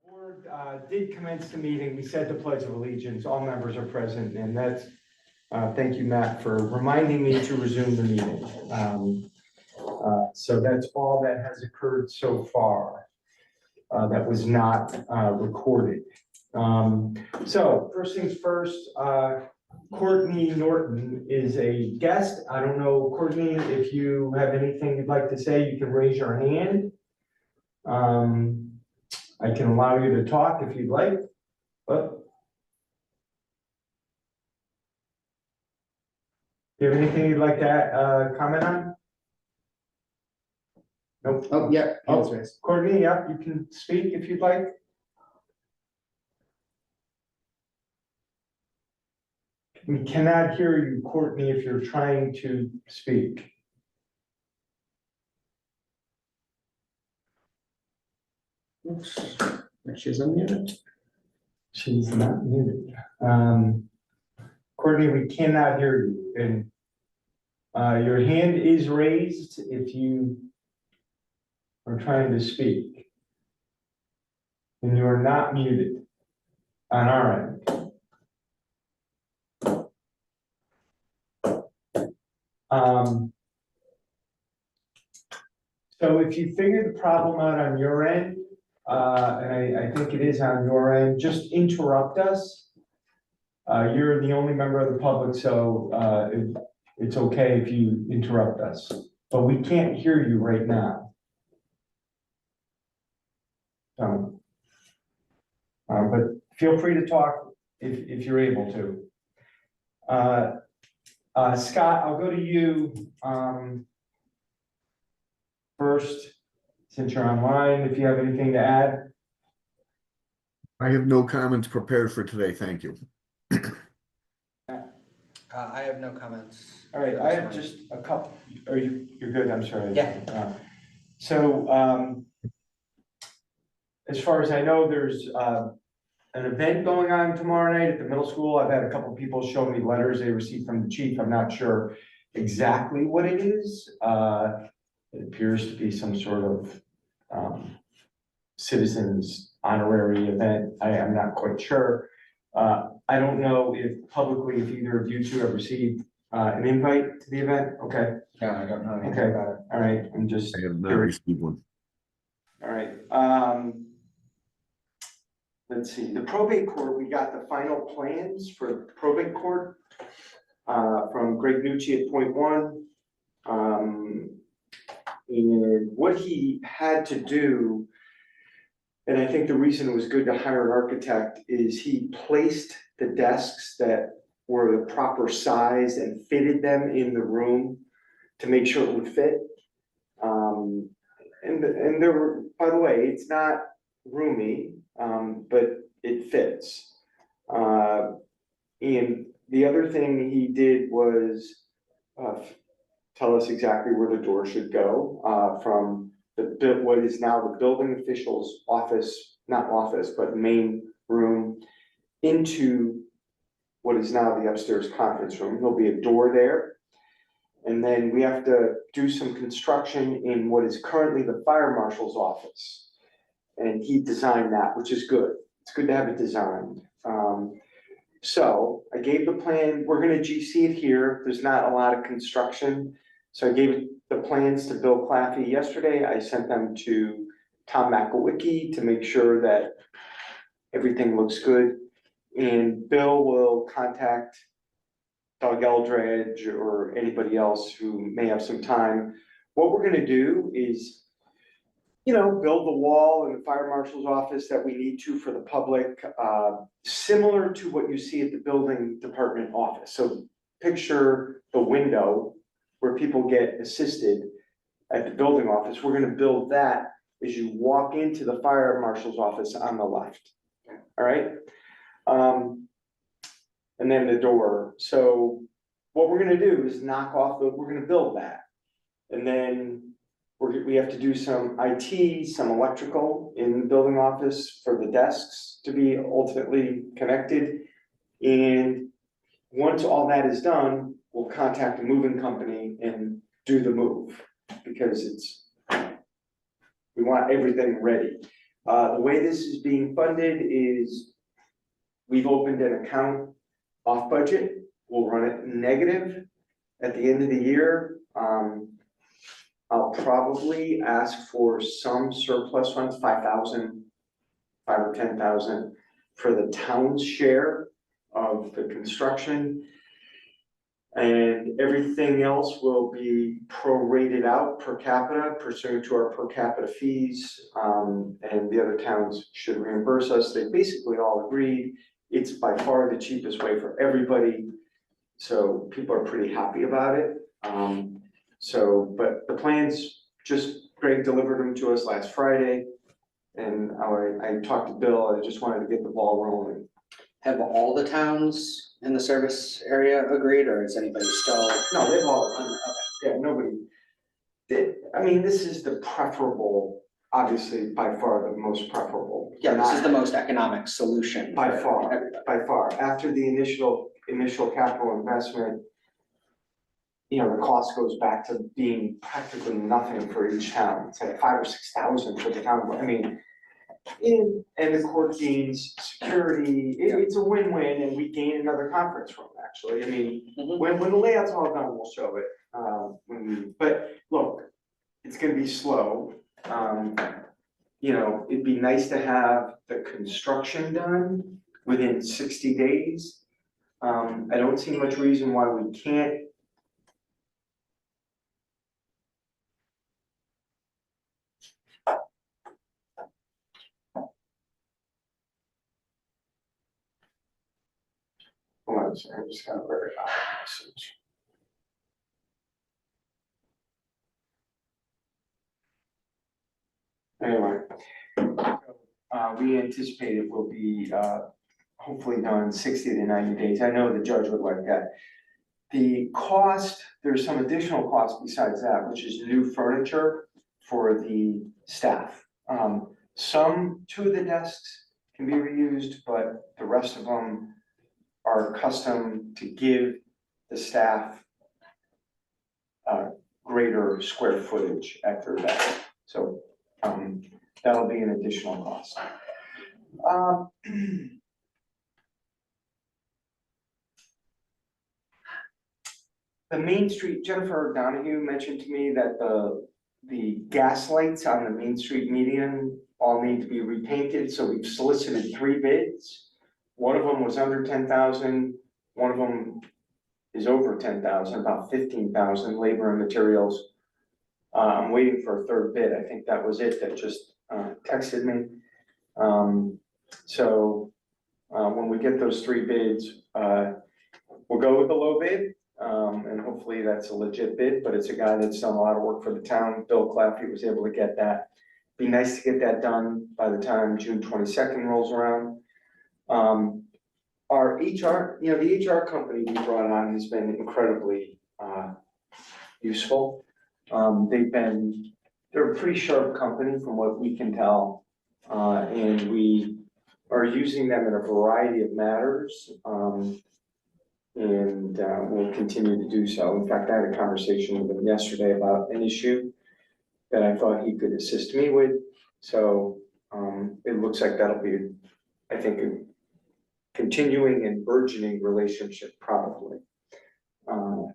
Board did commence the meeting. We said the Pledge of Allegiance. All members are present, and that's, thank you, Matt, for reminding me to resume the meeting. So that's all that has occurred so far that was not recorded. So first things first, Courtney Norton is a guest. I don't know, Courtney, if you have anything you'd like to say, you can raise your hand. I can allow you to talk if you'd like, but do you have anything you'd like to comment on? Nope. Oh, yeah. Oh, Courtney, yeah, you can speak if you'd like. We cannot hear you, Courtney, if you're trying to speak. Oops. She's unmuted. She's not muted. Courtney, we cannot hear you, and your hand is raised if you are trying to speak. And you are not muted on our end. So if you figure the problem out on your end, and I think it is on your end, just interrupt us. You're the only member of the public, so it's okay if you interrupt us, but we can't hear you right now. But feel free to talk if you're able to. Scott, I'll go to you first, since you're online, if you have anything to add. I have no comments prepared for today, thank you. I have no comments. All right, I have just a couple. You're good, I'm sorry. Yeah. So as far as I know, there's an event going on tomorrow night at the middle school. I've had a couple people show me letters they received from the chief. I'm not sure exactly what it is. It appears to be some sort of citizens honorary event. I am not quite sure. I don't know if publicly, if either of you two have received an invite to the event. Okay. No, I don't know anything Okay. about it. All right. I'm just. I have not received one. All right. Let's see. The probate court. We got the final plans for the probate court from Greg Nucci at Point One. And what he had to do, and I think the reason it was good to hire an architect, is he placed the desks that were the proper size and fitted them in the room to make sure it would fit. And there were, by the way, it's not roomy, but it fits. And the other thing he did was tell us exactly where the door should go from what is now the building official's office, not office, but main room, into what is now the upstairs conference room. There'll be a door there. And then we have to do some construction in what is currently the fire marshal's office. And he designed that, which is good. It's good to have it designed. So I gave the plan. We're gonna GC it here. There's not a lot of construction. So I gave the plans to Bill Claffey yesterday. I sent them to Tom McElwicky to make sure that everything looks good. And Bill will contact Doug Eldredge or anybody else who may have some time. What we're gonna do is, build the wall in the fire marshal's office that we need to for the public, similar to what you see at the building department office. So picture the window where people get assisted at the building office. We're gonna build that as you walk into the fire marshal's office on the left. All right. And then the door. So what we're gonna do is we're gonna build that. And then we have to do some IT, some electrical in the building office for the desks to be ultimately connected. And once all that is done, we'll contact a moving company and do the move, because we want everything ready. The way this is being funded is we've opened an account off budget. We'll run it negative at the end of the year. I'll probably ask for some surplus funds, 5,000, 5 or 10,000 for the town's share of the construction. And everything else will be prorated out per capita pursuant to our per capita fees. And the other towns should reimburse us. They basically all agreed. It's by far the cheapest way for everybody. So people are pretty happy about it. But the plans, just Greg delivered them to us last Friday. And I talked to Bill, I just wanted to get the ball rolling. Have all the towns in the service area agreed, or is anybody still? No, they've all, yeah, nobody did. I mean, this is the preferable, obviously by far the most preferable. Yeah, this is the most economic solution. By for far, everybody. by far. After the initial capital investment, you know, the cost goes back to being practically nothing for each town. It's like 5,000 or 6,000 for the town. I mean, and the court gains security. It's a win-win, and we gain another conference room, actually. I mean, when the layout's all done, we'll show it. But look, it's gonna be slow. You know, it'd be nice to have the construction done within 60 days. I don't see much reason why we can't. Hold on a second, I just got a very odd message. Anyway, we anticipate it will be hopefully done 60 to 90 days. I know the judge would like that. The cost, there's some additional cost besides that, which is new furniture for the staff. Two of the desks can be reused, but the rest of them are custom to give the staff greater square footage at their desk. So that'll be an additional cost. The Main Street, Jennifer Donahue mentioned to me that the gas lights on the Main Street median all need to be repainted, so we've solicited 3 bids. One of them was under 10,000, one of them is over 10,000, about 15,000, labor and materials. I'm waiting for a third bid. I think that was it that just texted me. When we get those 3 bids, we'll go with the low bid. And hopefully that's a legit bid, but it's a guy that's done a lot of work for the town. Bill Claffey was able to get that. Be nice to get that done by the time June 22nd rolls around. Our HR, you know, the HR company we brought on has been incredibly useful. They're a pretty sharp company from what we can tell. And we are using them in a variety of matters. And we'll continue to do so. In fact, I had a conversation with him yesterday about an issue that I thought he could assist me with. So it looks like that'll be, I think, a continuing and burgeoning relationship probably.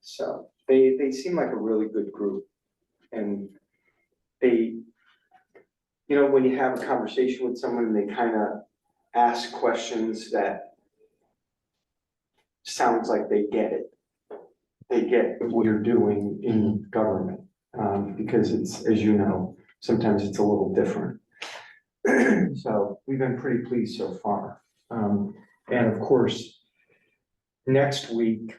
So they seem like a really good group. And they, you know, when you have a conversation with someone and they kind of ask questions that sounds like they get it. They get what you're doing in government, because it's, as you know, sometimes it's a little different. So we've been pretty pleased so far. And of course, next week,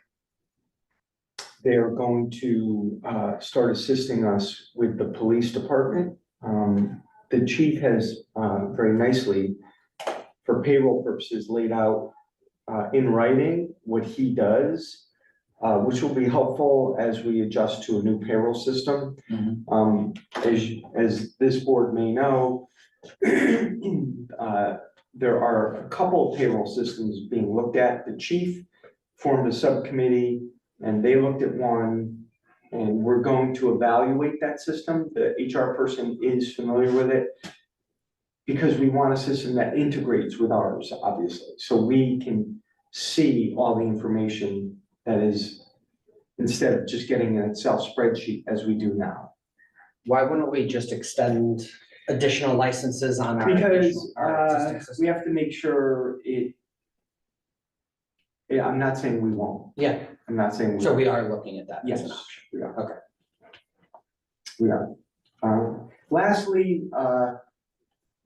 they are going to start assisting us with the police department. The chief has very nicely, for payroll purposes, laid out in writing what he does, which will be helpful as we adjust to a new payroll system. As this board may know, there are a couple of payroll systems being looked at. The chief formed a subcommittee and they looked at one, and we're going to evaluate that system. The HR person is familiar with it. because we want a system that integrates with ours, obviously, so we can see all the information that is, instead of just getting an Excel spreadsheet as we do now. Why wouldn't we just extend additional licenses on our Because, our existing we system? have to make sure it. Yeah, I'm not saying we won't, Yeah, I'm not saying. so we are looking at that as Yes, an option. we are. Okay. We are. Lastly,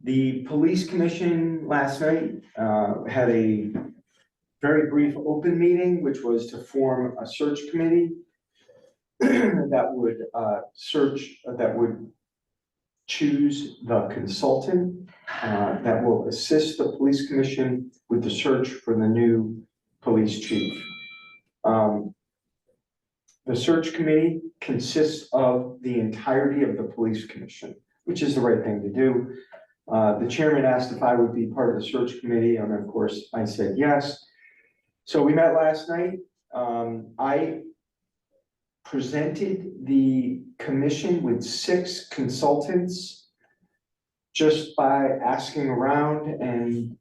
the police commission last night, had a very brief open meeting, which was to form a search committee that would, that would choose the consultant, that will assist the police commission with the search for the new police chief. The search committee consists of the entirety of the police commission, which is the right thing to do. The chairman asked if I would be part of the search committee, and of course, I said yes. So we met last night. I presented the commission with 6 consultants just by asking around, and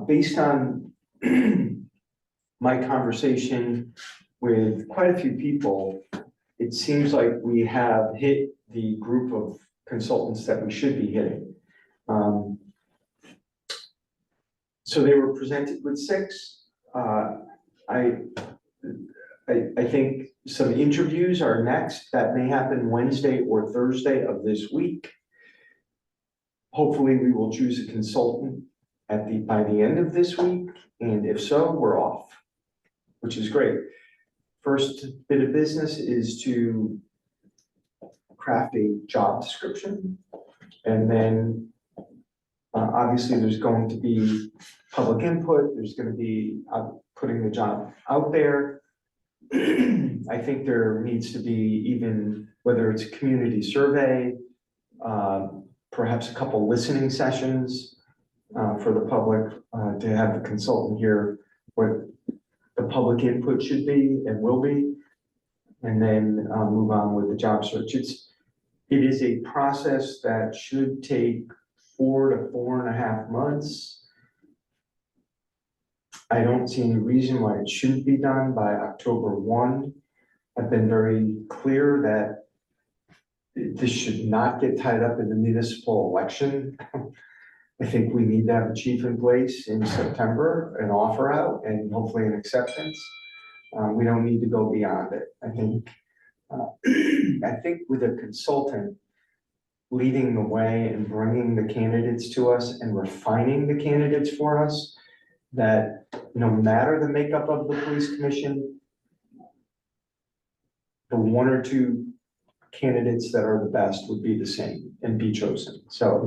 based on my conversation with quite a few people, it seems like we have hit the group of consultants that we should be hitting. So they were presented with 6. I think some interviews are next. That may happen Wednesday or Thursday of this week. Hopefully, we will choose a consultant by the end of this week, and if so, we're off, which is great. First bit of business is to craft a job description, and then obviously there's going to be public input. There's going to be putting the job out there. I think there needs to be, even whether it's a community survey, perhaps a couple listening sessions for the public, to have the consultant hear what the public input should be and will be, and then move on with the job search. It is a process that should take 4 to 4.5 months. I don't see any reason why it shouldn't be done by October 1. I've been very clear that this should not get tied up in the municipal election. I think we need to have a chief in place in September, an offer out, and hopefully an acceptance. We don't need to go beyond it. I think with a consultant leading the way and bringing the candidates to us and refining the candidates for us, that no matter the makeup of the police commission, the 1 or 2 candidates that are the best would be the same and be chosen. So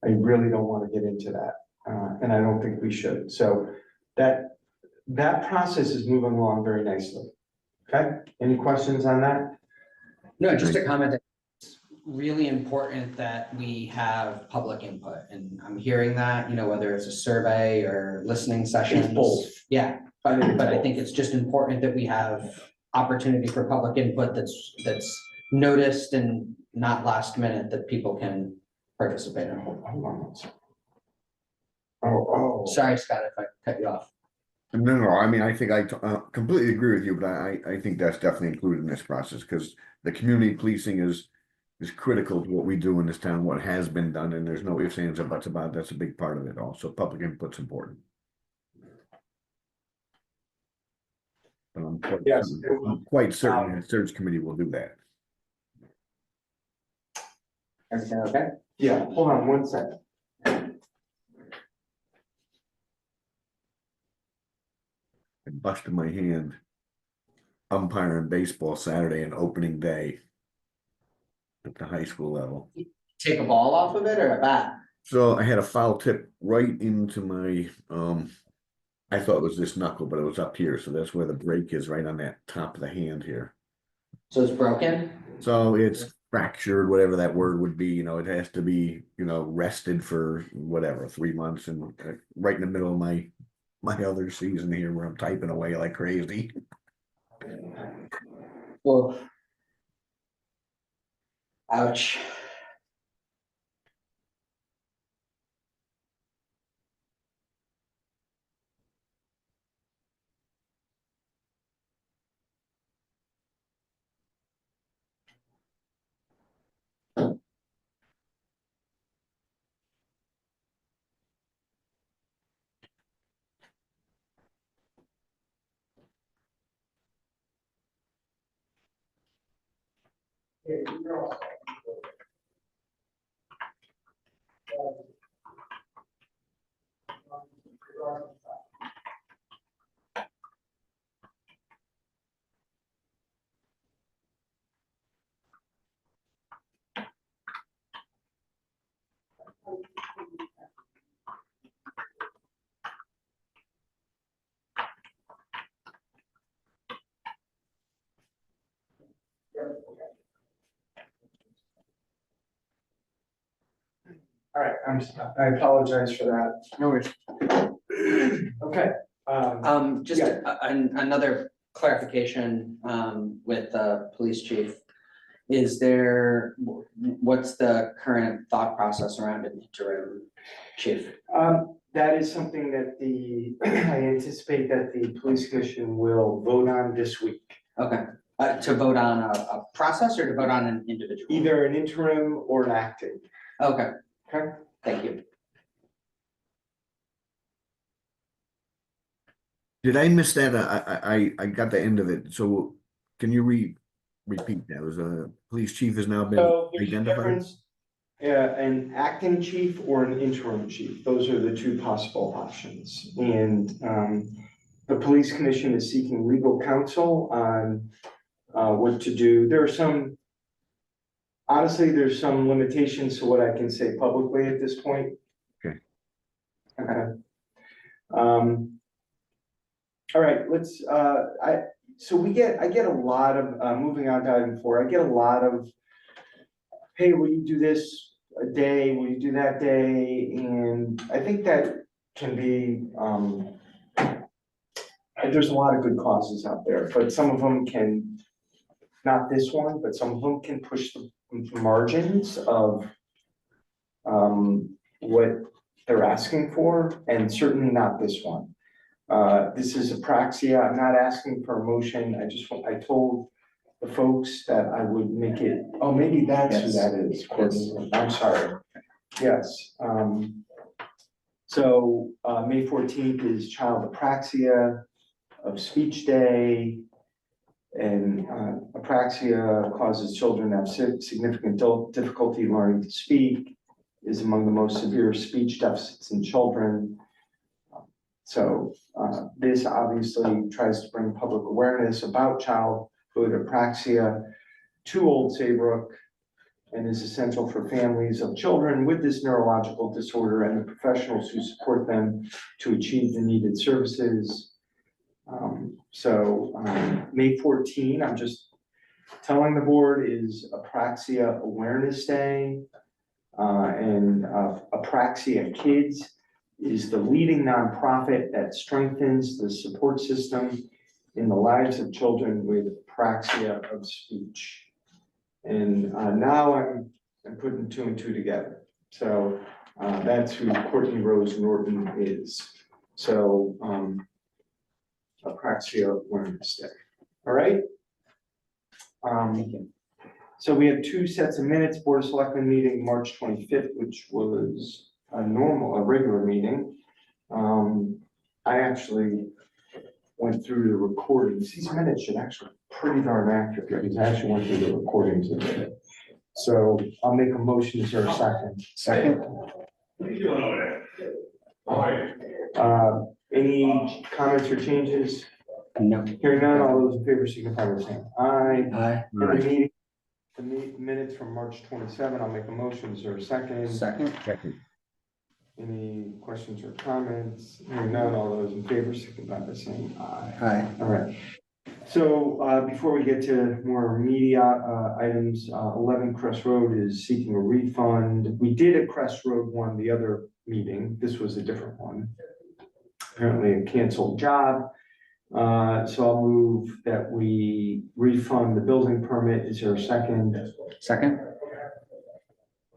I really don't want to get into that. And I don't think we should. So that process is moving along very nicely. Okay, any questions on that? No, just a comment that it's really important that we have public input, and I'm hearing that, whether it's a survey or listening sessions. It's both. Yeah, but I think it's just important that we have opportunity for public input that's noticed and not last minute, that people can participate in. Hold on one second. Oh. Sorry, Scott, if I cut you off. No, I mean, I think I completely agree with you, but I think that's definitely included in this process, because the community policing is critical to what we do in this town, what has been done, and there's no ifs, ands, or buts about it. That's a big part of it. Also, public input's important. But I'm quite certain the search committee will do that. Everything okay? Yeah, hold on one second. I busted my hand umpiring baseball Saturday and opening day at the high school level. Take a ball off of it or a bat? So I had a foul tip right into my, I thought it was this knuckle, but it was up here. So that's where the break is, right on that top of the hand here. So it's broken? So it's fractured, whatever that word would be. It has to be, rested for whatever, 3 months, and right in the middle of my other season here where I'm typing away like crazy. Well, ouch. All right, I apologize for that. No worries. Okay. Just Yeah. another clarification, with the police chief. Is there, what's the current thought process around an interim chief? That is something that I anticipate that the police commission will vote on this week. Okay, to vote on a process or to vote on an individual? Either an interim or an acting. Okay, Okay. thank you. Did I miss that? I got the end of it. So can you repeat that? Was a police chief has now been So there's a identified? difference, an acting chief or an interim chief. Those are the two possible options. And the police commission is seeking legal counsel on what to do. Honestly, there's some limitations to what I can say publicly at this point. Okay. Okay. All right, I get a lot of, moving on to item 4, I get a lot of, hey, will you do this a day, will you do that day? And I think that can be, there's a lot of good causes out there, but some of them can, not this one, but some of them can push the margins of what they're asking for, and certainly not this one. This is apraxia. I'm not asking for a motion. I told the folks that I would make it, oh, maybe that's who that is. Courtney. I'm sorry. Yes. So May 14th is Child Apraxia of Speech Day. And apraxia causes children to have significant difficulty learning to speak, is among the most severe speech deficits in children. So this obviously tries to bring public awareness about childhood apraxia to Old Saybrook and is essential for families of children with this neurological disorder and the professionals who support them to achieve the needed services. May 14, I'm just telling the board, is Apraxia Awareness Day. And Apraxia Kids is the leading nonprofit that strengthens the support system in the lives of children with apraxia of speech. And now I'm putting 2 and 2 together. So that's who Courtney Rose Norton is. So Apraxia Awareness Day. All right. So we have 2 sets of minutes. Board of Selectmen meeting March 25th, which was a regular meeting. I actually went through the recordings. These minutes should actually be pretty darn accurate because I actually went through the recordings today. So I'll make a motion. Is there a second? Second. What are you doing over there? Any comments or changes? No. Hearing none, all those in favor signify by saying aye. Aye. Every meeting, the minutes from March 27, I'll make a motion. Is there a second? Second. Second. Any questions or comments? Hearing none, all those in favor signify by saying aye. Aye. All right. So before we get to more immediate items, 11 Crest Road is seeking a refund. We did a Crest Road one the other meeting. This was a different one. Apparently a canceled job. So I'll move that we refund the building permit. Is there a second? Second?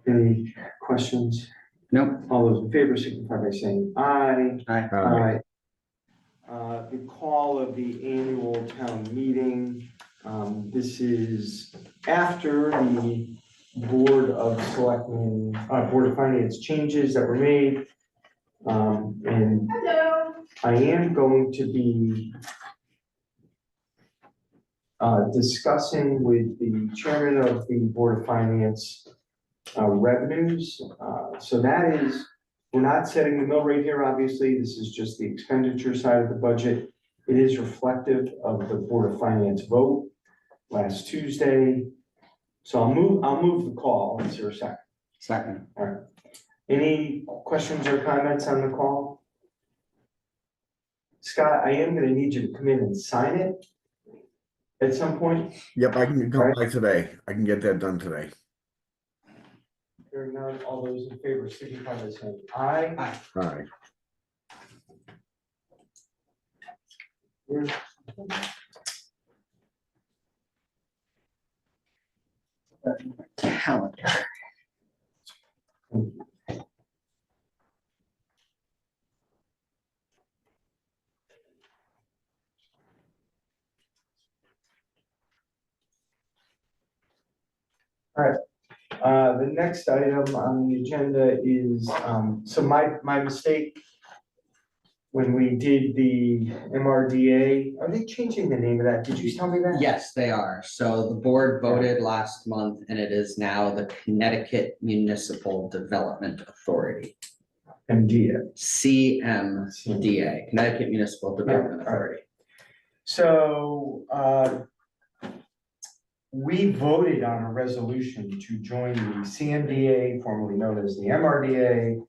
Any questions? Nope. All those in favor signify by saying aye. Aye. Aye. The call of the annual town meeting. This is after the Board of Selectmen, Board of Finance changes that were made. And I am going to be discussing with the chairman of the Board of Finance revenues. So that is, we're not setting the mill rate here, obviously. This is just the expenditure side of the budget. It is reflective of the Board of Finance vote last Tuesday. So I'll move the call. Is there a second? Second. All right. Any questions or comments on the call? Scott, I am gonna need you to come in and sign it at some point. Yep, I can come by today. I can get that done today. Hearing none, all those in favor signify by saying aye. Aye. All right. Where's- Calendar. The next item on the agenda is, so my mistake. When we did the MRDA, are they changing the name of that? Did you tell me that? Yes, they are. So the board voted last month and it is now the Connecticut Municipal Development Authority, MDA. CMDA, Connecticut Municipal Development Yeah, all right. Authority. So, we voted on a resolution to join the CMDA, formerly known as the MRDA.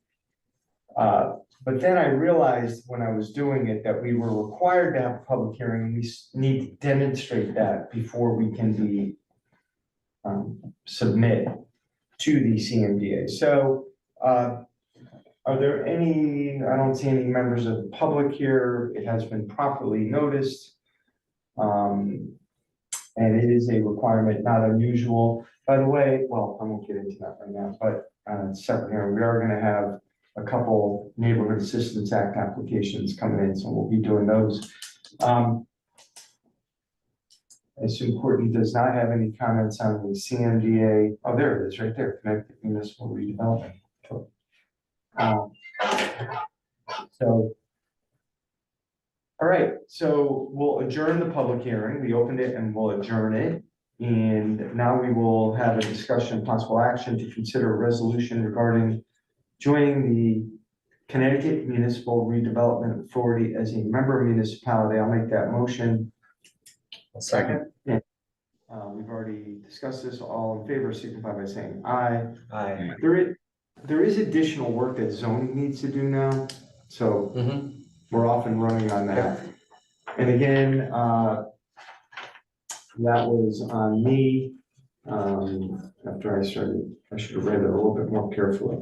But then I realized when I was doing it that we were required to have a public hearing. We need to demonstrate that before we can be submit to the CMDA. So, are there any, I don't see any members of the public here. It has been properly noticed. And it is a requirement, not unusual. By the way, well, I won't get into that right now, but separate here, we are gonna have a couple Neighborhood Assistance Act applications coming in, so we'll be doing those. I assume Courtney does not have any comments on the CMDA. Oh, there it is, right there, Connecticut Municipal Redevelopment. So. All right, so we'll adjourn the public hearing. We opened it and we'll adjourn it. And now we will have a discussion, possible action to consider a resolution regarding joining the Connecticut Municipal Redevelopment Authority as a member municipality. I'll make that motion. Second. We've already discussed this. All in favor, signify by saying aye. Aye. There is additional work that zoning needs to do now, so we're off and running on that. And again, that was on me. After I started, I should have read it a little bit more carefully.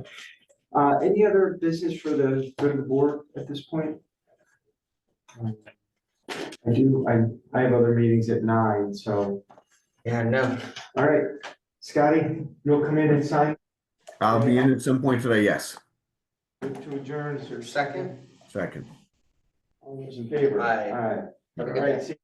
Any other business for the good of the board at this point? I have other meetings at 9, so, Yeah, no. all right. Scotty, you'll come in and sign I'll be in at some point today, yes. to adjourn, is there a Second. Second. All those in favor? Aye. All right. Have a All good right, day. see-